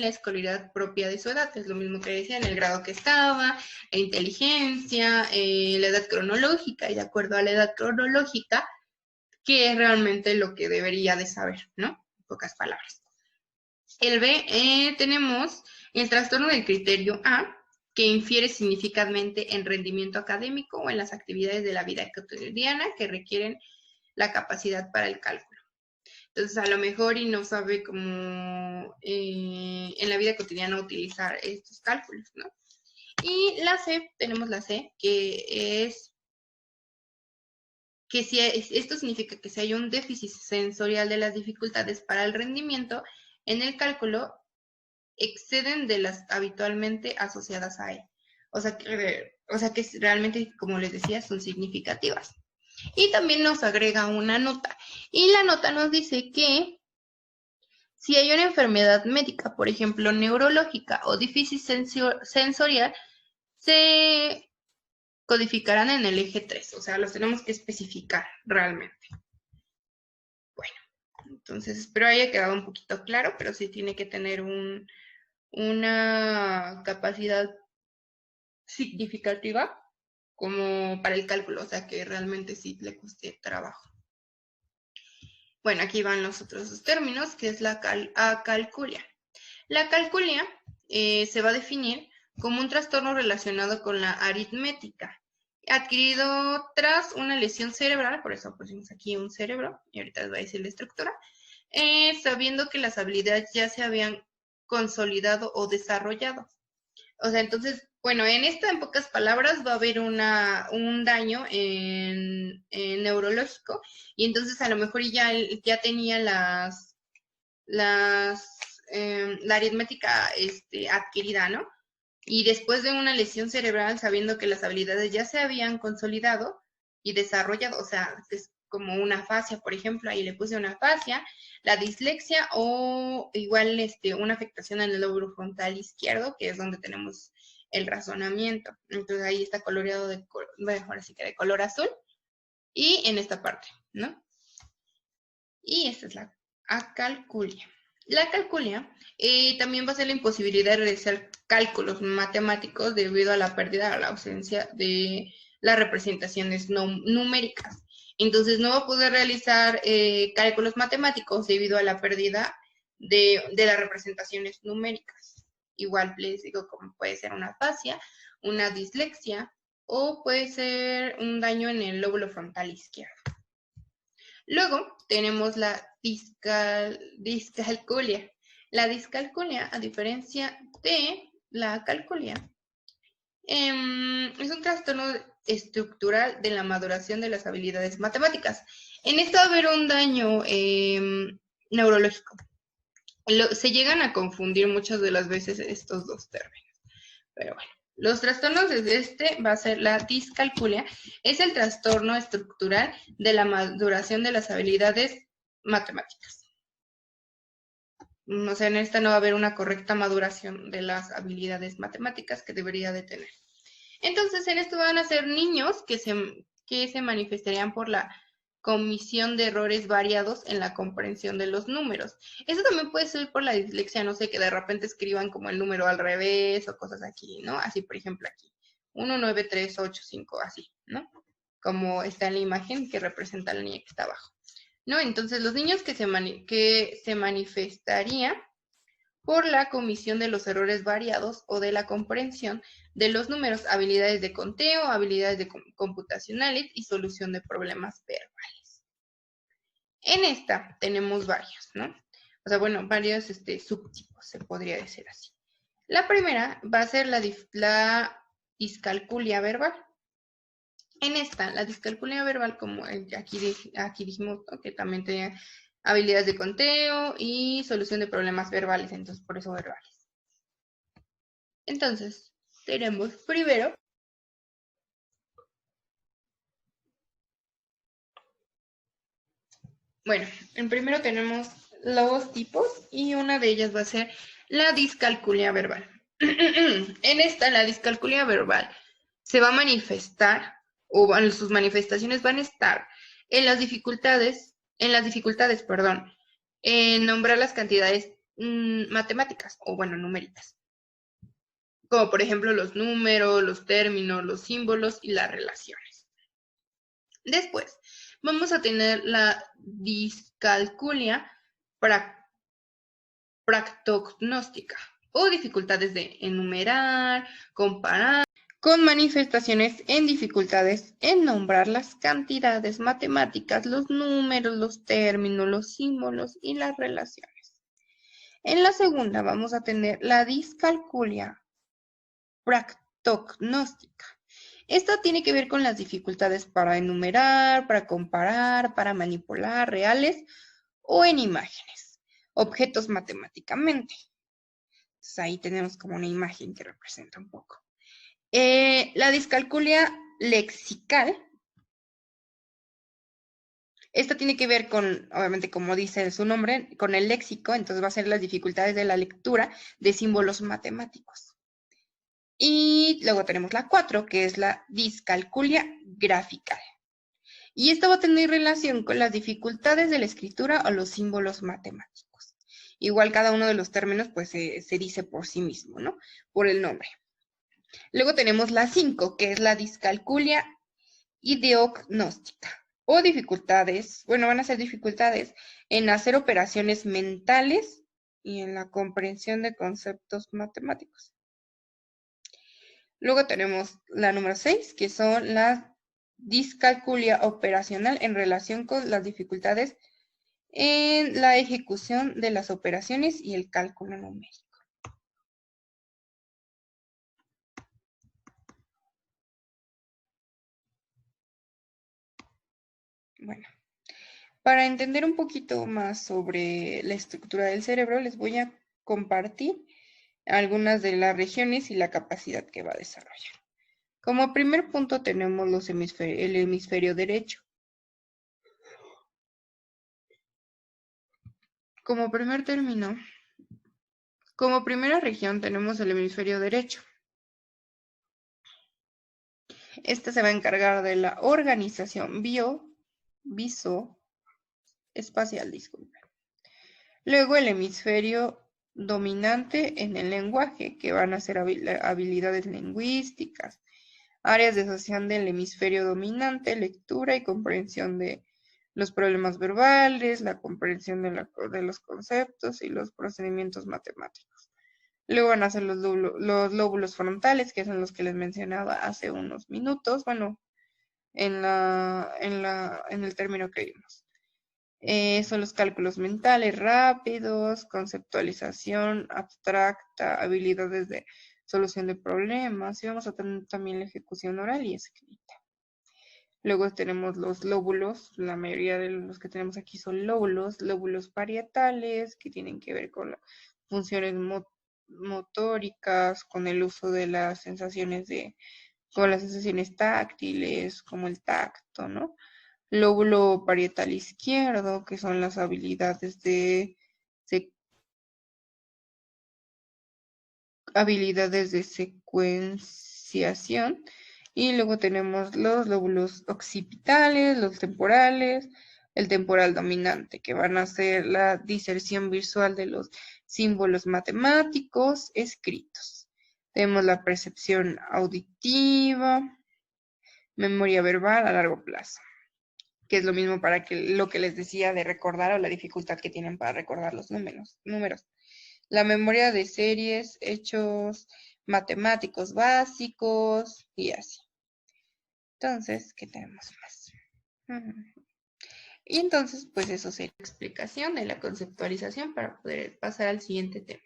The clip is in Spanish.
la escolaridad propia de su edad, es lo mismo que decía, en el grado que estaba, la inteligencia, la edad cronológica, y de acuerdo a la edad cronológica, qué es realmente lo que debería de saber, ¿no? En pocas palabras. El B, tenemos el trastorno del criterio A, que infiere significativamente en rendimiento académico o en las actividades de la vida cotidiana que requieren la capacidad para el cálculo. Entonces, a lo mejor y no sabe cómo en la vida cotidiana utilizar estos cálculos, ¿no? Y la C, tenemos la C, que es que si esto significa que si hay un déficit sensorial de las dificultades para el rendimiento en el cálculo, exceden de las habitualmente asociadas a él. O sea que realmente, como les decía, son significativas. Y también nos agrega una nota. Y la nota nos dice que si hay una enfermedad médica, por ejemplo, neurológica o déficit sensorial, se codificarán en el eje 3. O sea, los tenemos que especificar realmente. Bueno, entonces espero haya quedado un poquito claro, pero sí tiene que tener una capacidad significativa como para el cálculo, o sea que realmente sí le cueste trabajo. Bueno, aquí van los otros dos términos, que es la acalculia. La acalculia se va a definir como un trastorno relacionado con la aritmética, adquirido tras una lesión cerebral, por eso pusimos aquí un cerebro, y ahorita les voy a decir la estructura, sabiendo que las habilidades ya se habían consolidado o desarrollado. O sea, entonces, bueno, en pocas palabras, va a haber un daño neurológico, y entonces a lo mejor ya tenía la aritmética adquirida, ¿no? Y después de una lesión cerebral, sabiendo que las habilidades ya se habían consolidado y desarrollado, o sea, es como una afasia, por ejemplo, ahí le puse una afasia, la dislexia o igual una afectación en el lóbulo frontal izquierdo, que es donde tenemos el razonamiento. Entonces ahí está coloreado ahora sí que de color azul, y en esta parte, ¿no? Y esta es la acalculia. La acalculia también va a ser la imposibilidad de realizar cálculos matemáticos debido a la pérdida o la ausencia de las representaciones numéricas. Entonces no va a poder realizar cálculos matemáticos debido a la pérdida de las representaciones numéricas. Igual les digo, como puede ser una afasia, una dislexia o puede ser un daño en el lóbulo frontal izquierdo. Luego tenemos la discalculia. La discalculia, a diferencia de la acalculia, es un trastorno estructural de la maduración de las habilidades matemáticas. En esto va a haber un daño neurológico. Se llegan a confundir muchas de las veces estos dos términos, pero bueno. Los trastornos de va a ser la discalculia, es el trastorno estructural de la maduración de las habilidades matemáticas. O sea, en esta no va a haber una correcta maduración de las habilidades matemáticas que debería de tener. Entonces, en esto van a ser niños que se manifestarían por la comisión de errores variados en la comprensión de los números. Eso también puede ser por la dislexia, no sé, que de repente escriban como el número al revés o cosas aquí, ¿no? Así, por ejemplo, aquí, 1, 9, 3, 8, 5, así, ¿no? Como está en la imagen que representa a la niña que está abajo, ¿no? Entonces, los niños que se manifestarían por la comisión de los errores variados o de la comprensión de los números, habilidades de conteo, habilidades computacionales y solución de problemas verbales. En esta tenemos varios, ¿no? O sea, bueno, varios subtipos, se podría decir así. La primera va a ser la discalculia verbal. En esta, la discalculia verbal, como aquí dijimos, ¿no? Que también tenía habilidades de conteo y solución de problemas verbales, entonces por eso verbales. Entonces, tenemos primero bueno, en primero tenemos los tipos y una de ellas va a ser la discalculia verbal. En esta, la discalculia verbal se va a manifestar, o bueno, sus manifestaciones van a estar en las dificultades, en nombrar las cantidades matemáticas, o bueno, numéricas. Como por ejemplo los números, los términos, los símbolos y las relaciones. Después, vamos a tener la discalculia practognóstica o dificultades de enumerar, comparar, con manifestaciones en dificultades en nombrar las cantidades matemáticas, los números, los términos, los símbolos y las relaciones. En la segunda vamos a tener la discalculia practognóstica. Esto tiene que ver con las dificultades para enumerar, para comparar, para manipular reales o en imágenes, objetos matemáticamente. Entonces ahí tenemos como una imagen que representa un poco. La discalculia lexical. Esta tiene que ver con, obviamente, como dice su nombre, con el léxico, entonces va a ser las dificultades de la lectura de símbolos matemáticos. Y luego tenemos la 4, que es la discalculia grafical. Y esto va a tener relación con las dificultades de la escritura o los símbolos matemáticos. Igual cada uno de los términos pues se dice por sí mismo, ¿no? Por el nombre. Luego tenemos la 5, que es la discalculia ideognóstica. O dificultades, bueno, van a ser dificultades en hacer operaciones mentales y en la comprensión de conceptos matemáticos. Luego tenemos la número 6, que son la discalculia operacional en relación con las dificultades en la ejecución de las operaciones y el cálculo numérico. Bueno, para entender un poquito más sobre la estructura del cerebro, les voy a compartir algunas de las regiones y la capacidad que va a desarrollar. Como primer punto tenemos el hemisferio derecho. Como primera región tenemos el hemisferio derecho. Esta se va a encargar de la organización visoespacial, disculpe. Luego el hemisferio dominante en el lenguaje, que van a ser habilidades lingüísticas, áreas de asociación del hemisferio dominante, lectura y comprensión de los problemas verbales, la comprensión de los conceptos y los procedimientos matemáticos. Luego van a ser los lóbulos frontales, que son los que les mencionaba hace unos minutos, bueno, en el término que vimos. Son los cálculos mentales rápidos, conceptualización abstracta, habilidades de solución de problemas, y vamos a tener también la ejecución oral y escrita. Luego tenemos los lóbulos, la mayoría de los que tenemos aquí son lóbulos parietales, que tienen que ver con las funciones motóricas, con el uso de las sensaciones con las sensaciones táctiles, como el tacto, ¿no? Lóbulo parietal izquierdo, que son las habilidades de secuenciación. Y luego tenemos los lóbulos occipitales, los temporales, el temporal dominante, que van a ser la diserción visual de los símbolos matemáticos escritos. Tenemos la percepción auditiva, memoria verbal a largo plazo, que es lo mismo para lo que les decía de recordar o la dificultad que tienen para recordar los números. La memoria de series, hechos matemáticos básicos y así. Entonces, ¿qué tenemos más? Y entonces, pues eso sería la explicación de la conceptualización para poder pasar al siguiente tema.